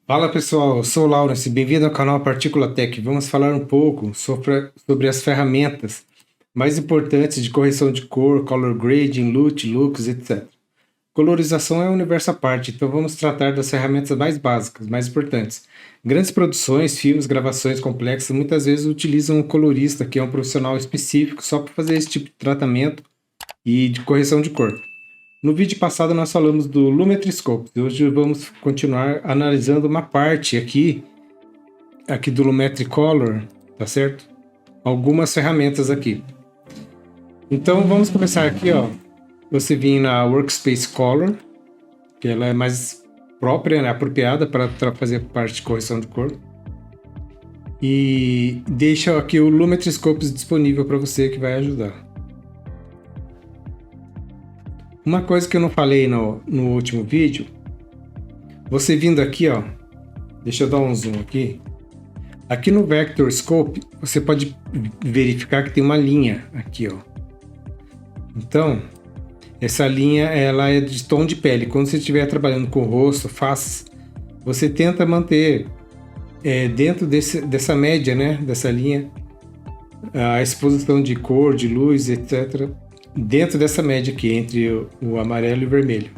Fala pessoal, eu sou o Lawrence, bem-vindo ao canal Partícula Tech. Vamos falar um pouco sobre as ferramentas mais importantes de correção de cor, color grading, LUT, looks, etc. Colorização é um universo à parte, então vamos tratar das ferramentas mais básicas, mais importantes. Grandes produções, filmes, gravações complexas muitas vezes utilizam um colorista, que é um profissional específico só para fazer esse tipo de tratamento e de correção de cor. No vídeo passado nós falamos do Lumetriscope e hoje vamos continuar analisando uma parte aqui do Lumetricolor, tá certo? Algumas ferramentas aqui. Então vamos começar aqui, ó. Você vem na Workspace Color, que ela é mais própria, né, apropriada para fazer parte de correção de cor. E deixa aqui o Lumetriscope disponível para você, que vai ajudar. Uma coisa que eu não falei no último vídeo, você vindo aqui, ó, deixa eu dar um zoom aqui. Aqui no Vector Scope, você pode verificar que tem uma linha aqui, ó. Então, essa linha, ela é de tom de pele. Quando você estiver trabalhando com o rosto, faces, você tenta manter dentro dessa média, né, dessa linha, a exposição de cor, de luz, etc., dentro dessa média aqui, entre o amarelo e o vermelho.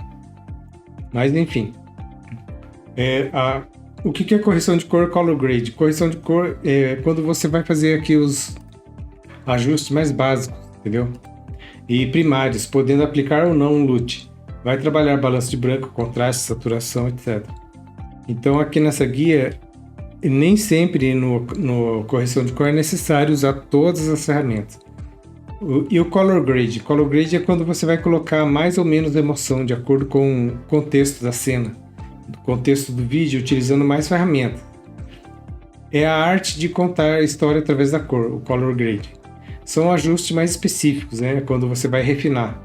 Mas, enfim. O que é correção de cor, color grade? Correção de cor é quando você vai fazer aqui os ajustes mais básicos, entendeu? E primários, podendo aplicar ou não um LUT. Vai trabalhar balanço de branco, contraste, saturação, etc. Então, aqui nessa guia, nem sempre no correção de cor é necessário usar todas as ferramentas. E o color grade? Color grade é quando você vai colocar mais ou menos emoção de acordo com o contexto da cena, do contexto do vídeo, utilizando mais ferramentas. É a arte de contar a história através da cor, o color grade. São ajustes mais específicos, né? Quando você vai refinar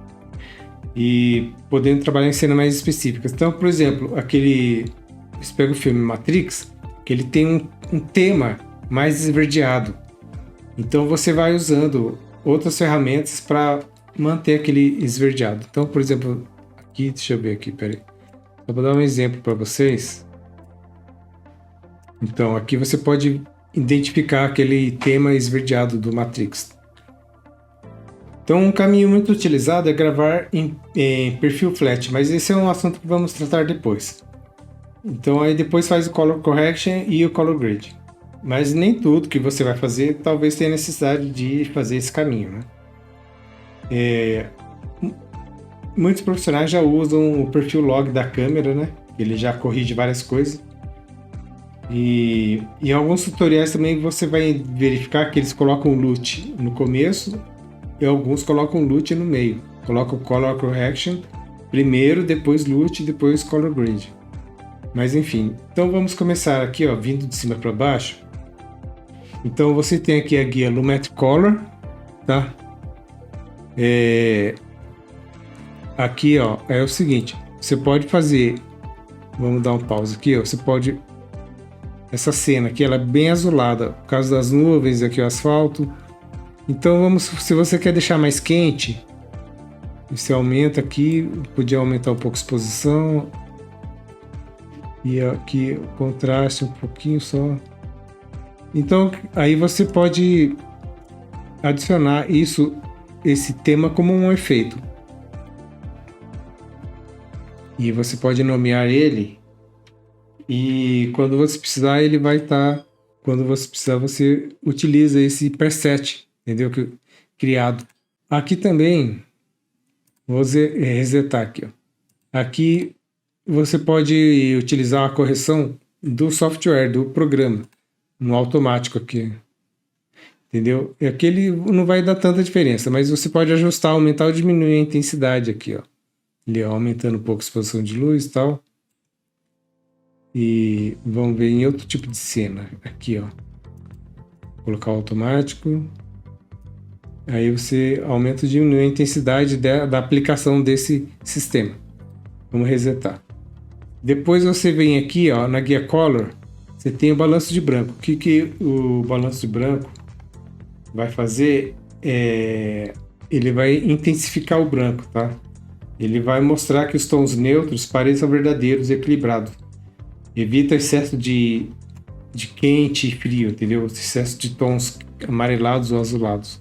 e podendo trabalhar em cenas mais específicas. Então, por exemplo, você pega o filme Matrix, que ele tem um tema mais esverdeado. Então, você vai usando outras ferramentas para manter aquele esverdeado. Então, por exemplo, aqui, deixa eu ver aqui, peraí. Só para dar um exemplo para vocês. Então, aqui você pode identificar aquele tema esverdeado do Matrix. Então, um caminho muito utilizado é gravar em perfil flat, mas esse é um assunto que vamos tratar depois. Então, aí depois faz o Color Correction e o Color Grade. Mas nem tudo que você vai fazer talvez tenha necessidade de fazer esse caminho, né? Muitos profissionais já usam o perfil log da câmera, né? Ele já corrige várias coisas. E em alguns tutoriais também você vai verificar que eles colocam o LUT no começo e alguns colocam o LUT no meio. Colocam o Color Correction primeiro, depois LUT, depois Color Grade. Mas enfim, então vamos começar aqui, ó, vindo de cima para baixo. Então você tem aqui a guia Lumetricolor, tá? Aqui, ó, é o seguinte, você pode fazer, vamos dar um pause aqui, ó, você pode, essa cena aqui, ela é bem azulada, por causa das nuvens, aqui o asfalto. Então se você quer deixar mais quente, você aumenta aqui, podia aumentar um pouco a exposição. E aqui o contraste um pouquinho só. Então, aí você pode adicionar esse tema como um efeito. E você pode nomear ele. E quando você precisar, ele vai estar. Quando você precisar, você utiliza esse preset, entendeu? Criado. Aqui também, vou resetar aqui, ó. Aqui você pode utilizar a correção do software, do programa. No automático aqui, entendeu? Aqui ele não vai dar tanta diferença, mas você pode ajustar, aumentar ou diminuir a intensidade aqui, ó. Ele aumentando um pouco a exposição de luz e tal. E vamos ver em outro tipo de cena, aqui, ó. Vou colocar o automático. Aí você aumenta ou diminui a intensidade da aplicação desse sistema. Vamos resetar. Depois você vem aqui, ó, na guia Color. Você tem o balanço de branco. O que o balanço de branco vai fazer ele vai intensificar o branco, tá? Ele vai mostrar que os tons neutros pareçam verdadeiros e equilibrados. Evita excesso de quente e frio, entendeu? Excesso de tons amarelados ou azulados.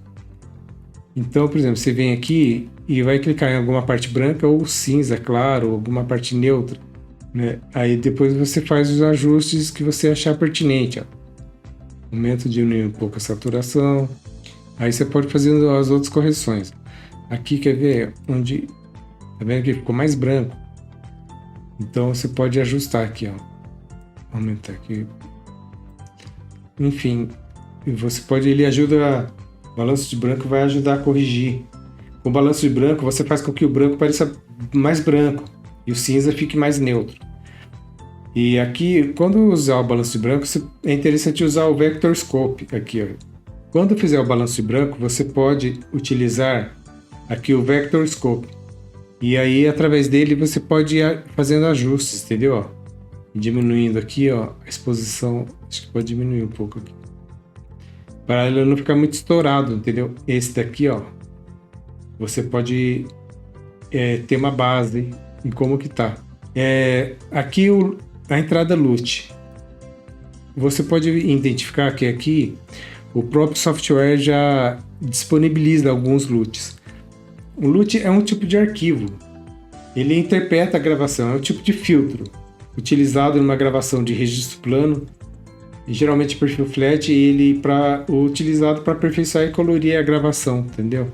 Então, por exemplo, você vem aqui e vai clicar em alguma parte branca ou cinza, claro, ou alguma parte neutra, né? Aí depois você faz os ajustes que você achar pertinente, ó. Aumento, diminui um pouco a saturação. Aí você pode fazer as outras correções. Aqui, quer ver? Onde... Tá vendo que ficou mais branco? Então você pode ajustar aqui, ó. Aumentar aqui. Enfim, você pode... Ele ajuda... O balanço de branco vai ajudar a corrigir. Com o balanço de branco, você faz com que o branco pareça mais branco e o cinza fique mais neutro. E aqui, quando usar o balanço de branco, é interessante usar o Vector Scope aqui, ó. Quando fizer o balanço de branco, você pode utilizar aqui o Vector Scope. E aí, através dele, você pode ir fazendo ajustes, entendeu? Ó, diminuindo aqui, ó, a exposição. Acho que pode diminuir um pouco aqui. Para ele não ficar muito estourado, entendeu? Esse daqui, ó, você pode ter uma base em como que tá. Aqui a entrada LUT. Você pode identificar que aqui o próprio software já disponibiliza alguns LUTs. O LUT é um tipo de arquivo. Ele interpreta a gravação, é um tipo de filtro utilizado numa gravação de registro plano, e geralmente perfil flat, ele utilizado para aperfeiçoar e colorir a gravação, entendeu?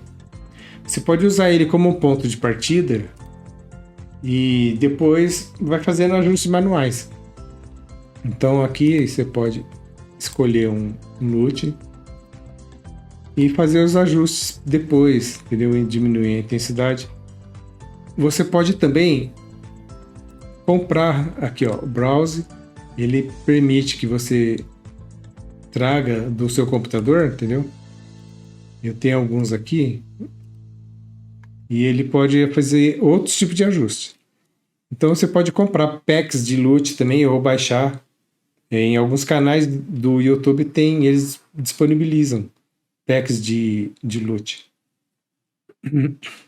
Você pode usar ele como um ponto de partida e depois vai fazendo ajustes manuais. Então aqui você pode escolher um LUT e fazer os ajustes depois, entendeu? E diminuir a intensidade. Você pode também comprar aqui, ó, o Browse. Ele permite que você traga do seu computador, entendeu? Eu tenho alguns aqui. E ele pode fazer outros tipos de ajustes. Então você pode comprar packs de LUT também ou baixar. Em alguns canais do YouTube eles disponibilizam packs de LUT.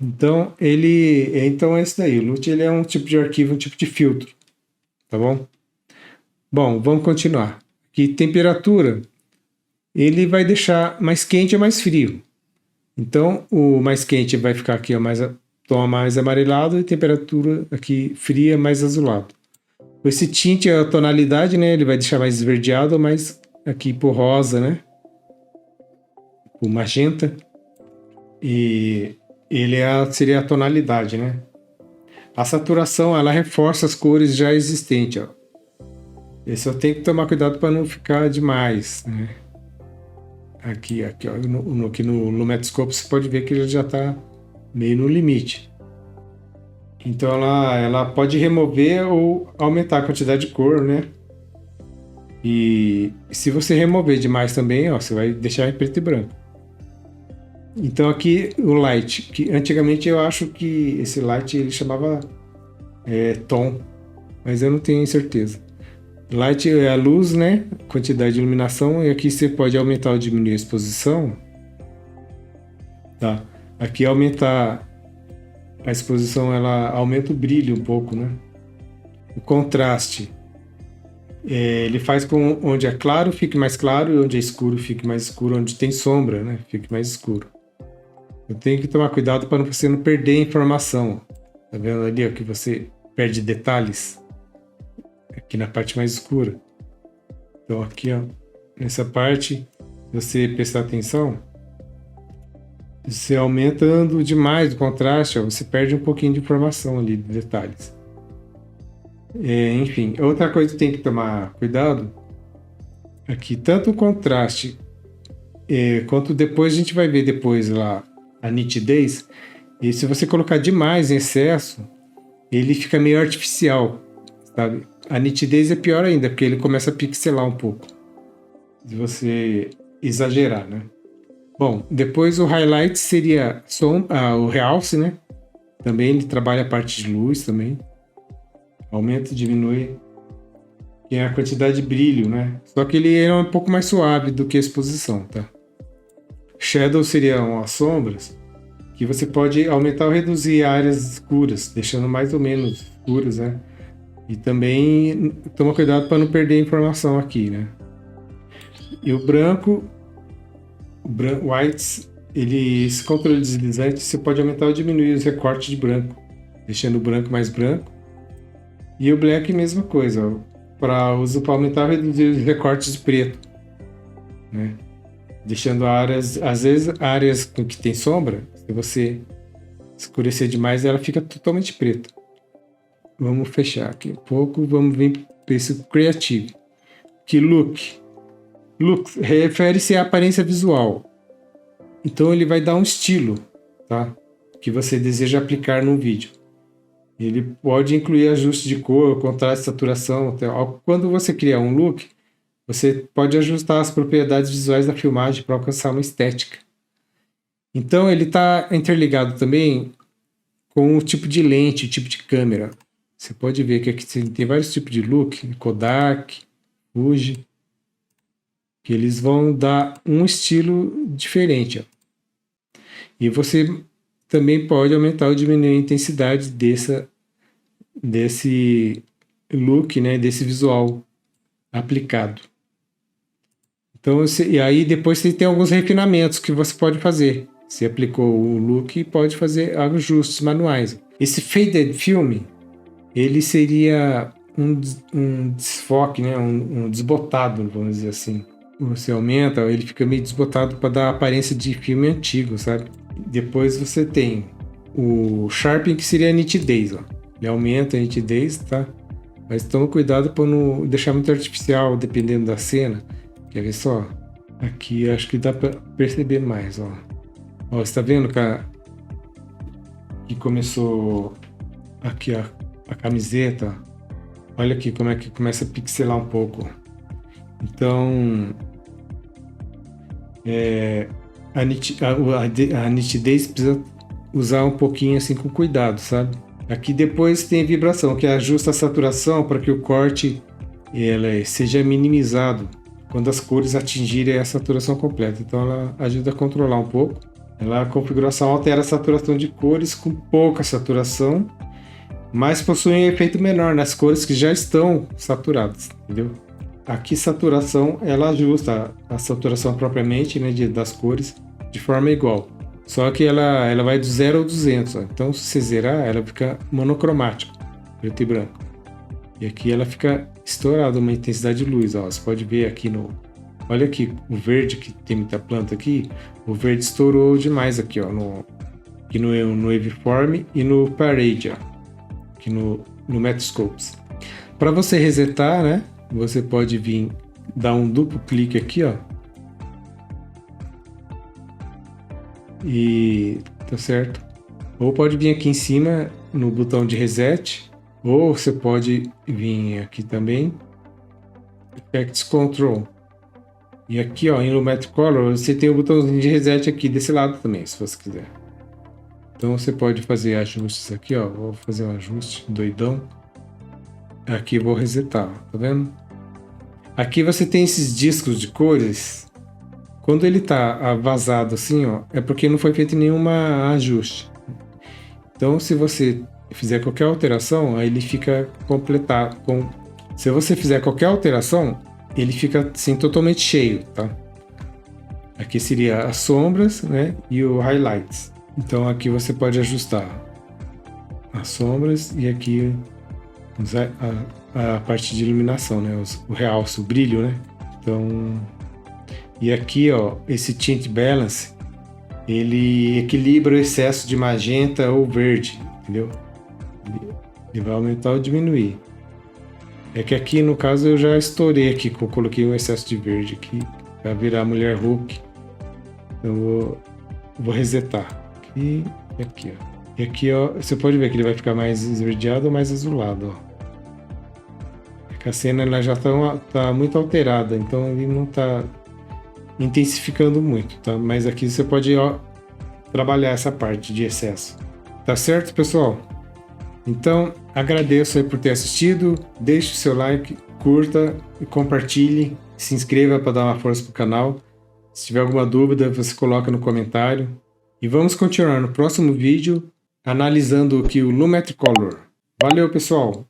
Então então é isso daí. O LUT ele é um tipo de arquivo, um tipo de filtro, tá bom? Bom, vamos continuar. Aqui, temperatura, ele vai deixar mais quente ou mais frio. Então, o mais quente vai ficar aqui, ó, tom mais amarelado, e temperatura aqui fria, mais azulado. Esse tint é a tonalidade, né? Ele vai deixar mais esverdeado, mais aqui por rosa, né? Por magenta. E ele seria a tonalidade, né? A saturação, ela reforça as cores já existentes, ó. Eu só tem que tomar cuidado para não ficar demais, né? Aqui, ó, no Lumetoscope você pode ver que ele já está meio no limite. Então ela pode remover ou aumentar a quantidade de cor, né? E se você remover demais também, ó, você vai deixar em preto e branco. Então aqui o light, que antigamente eu acho que esse light ele chamava tom, mas eu não tenho certeza. Light é a luz, né? Quantidade de iluminação. E aqui você pode aumentar ou diminuir a exposição. Tá? Aqui aumentar a exposição, ela aumenta o brilho um pouco, né? O contraste. Ele faz com onde é claro fique mais claro e onde é escuro fique mais escuro. Onde tem sombra, né? Fique mais escuro. Eu tenho que tomar cuidado para você não perder informação. Tá vendo ali, ó, que você perde detalhes? Aqui na parte mais escura. Então aqui, ó, nessa parte, se você prestar atenção, você aumentando demais o contraste, ó, você perde um pouquinho de informação ali, de detalhes. Enfim, outra coisa que tem que tomar cuidado, aqui, tanto o contraste, quanto depois a gente vai ver depois lá a nitidez, e se você colocar demais em excesso, ele fica meio artificial, sabe? A nitidez é pior ainda, porque ele começa a pixelar um pouco. Se você exagerar, né? Bom, depois o highlight seria o realce, né? Também ele trabalha a parte de luz também. Aumenta e diminui a quantidade de brilho, né? Só que ele é um pouco mais suave do que a exposição, tá? Shadow seriam as sombras, que você pode aumentar ou reduzir áreas escuras, deixando mais ou menos escuras, né? E também toma cuidado para não perder a informação aqui, né? E o branco, whites, esse controle deslizante, você pode aumentar ou diminuir os recortes de branco, deixando o branco mais branco. E o black, mesma coisa, para uso para aumentar ou reduzir os recortes de preto, né? Deixando áreas, às vezes áreas com que tem sombra, se você escurecer demais, ela fica totalmente preta. Vamos fechar aqui um pouco, vamos vir para esse Creative. Que Look refere-se à aparência visual. Então ele vai dar um estilo, tá? Que você deseja aplicar no vídeo. Ele pode incluir ajuste de cor, contraste, saturação. Quando você criar um look, você pode ajustar as propriedades visuais da filmagem para alcançar uma estética. Então ele está interligado também com o tipo de lente, o tipo de câmera. Você pode ver que aqui tem vários tipos de look, Kodak, Fuji, que eles vão dar um estilo diferente. Ó. E você também pode aumentar ou diminuir a intensidade desse look, né, desse visual aplicado. Então, e aí depois você tem alguns refinamentos que você pode fazer. Você aplicou o look e pode fazer ajustes manuais. Esse Faded Film, ele seria um desfoque, né? um desbotado, vamos dizer assim. Você aumenta, ele fica meio desbotado para dar a aparência de filme antigo, sabe? Depois você tem o Sharpening, que seria a nitidez. Ó. Ele aumenta a nitidez, tá? Mas toma cuidado para não deixar muito artificial, dependendo da cena. Quer ver só? Aqui acho que dá para perceber mais, ó. Ó, você tá vendo que começou aqui a camiseta? Olha aqui como é que começa a pixelar um pouco. Então, a nitidez precisa usar um pouquinho assim com cuidado, sabe? Aqui depois tem vibração, que ajusta a saturação para que o corte seja minimizado quando as cores atingirem a saturação completa. Então ela ajuda a controlar um pouco. A configuração altera a saturação de cores com pouca saturação, mas possui um efeito menor nas cores que já estão saturadas, entendeu? Aqui saturação, ela ajusta a saturação propriamente, né, das cores de forma igual. Só que ela vai do 0 ao 200. Ó. Então se você zerar, ela fica monocromática, preto e branco. E aqui ela fica estourada, uma intensidade de luz. Ó. Você pode ver aqui olha aqui, o verde, que tem muita planta aqui, o verde estourou demais aqui, ó, aqui no Waveform e no Parade, ó, aqui no Metascopes. Para você resetar, né, você pode vir dar um duplo clique aqui, ó, e tá certo? Ou pode vir aqui em cima no botão de reset, ou você pode vir aqui também, Effects Control. E aqui, ó, em Lumet Color, você tem o botãozinho de reset aqui desse lado também, se você quiser. Então você pode fazer ajustes aqui, ó. Vou fazer um ajuste doidão. Aqui vou resetar, tá vendo? Aqui você tem esses discos de cores. Quando ele tá vazado assim, ó, é porque não foi feito nenhum ajuste. Então, se você fizer qualquer alteração, aí ele fica completado. Se você fizer qualquer alteração, ele fica assim totalmente cheio, tá? Aqui seria as sombras, né, e o highlights. Então aqui você pode ajustar as sombras e aqui a parte de iluminação, né, o realce, o brilho, né? Então, e aqui, ó, esse tint balance, ele equilibra o excesso de magenta ou verde, entendeu? Ele vai aumentar ou diminuir. É que aqui, no caso, eu já estourei aqui, que eu coloquei um excesso de verde aqui, para virar mulher Hulk. Então, eu vou resetar. Aqui e aqui, ó. E aqui, ó, você pode ver que ele vai ficar mais esverdeado ou mais azulado, ó. É que a cena ela já tá muito alterada, então ele não tá intensificando muito, tá? Mas aqui você pode, ó, trabalhar essa parte de excesso. Tá certo, pessoal? Então, agradeço aí por ter assistido, deixe o seu like, curta e compartilhe, se inscreva para dar uma força pro canal. Se tiver alguma dúvida, você coloca no comentário. E vamos continuar no próximo vídeo, analisando aqui o Lumet Color. Valeu, pessoal!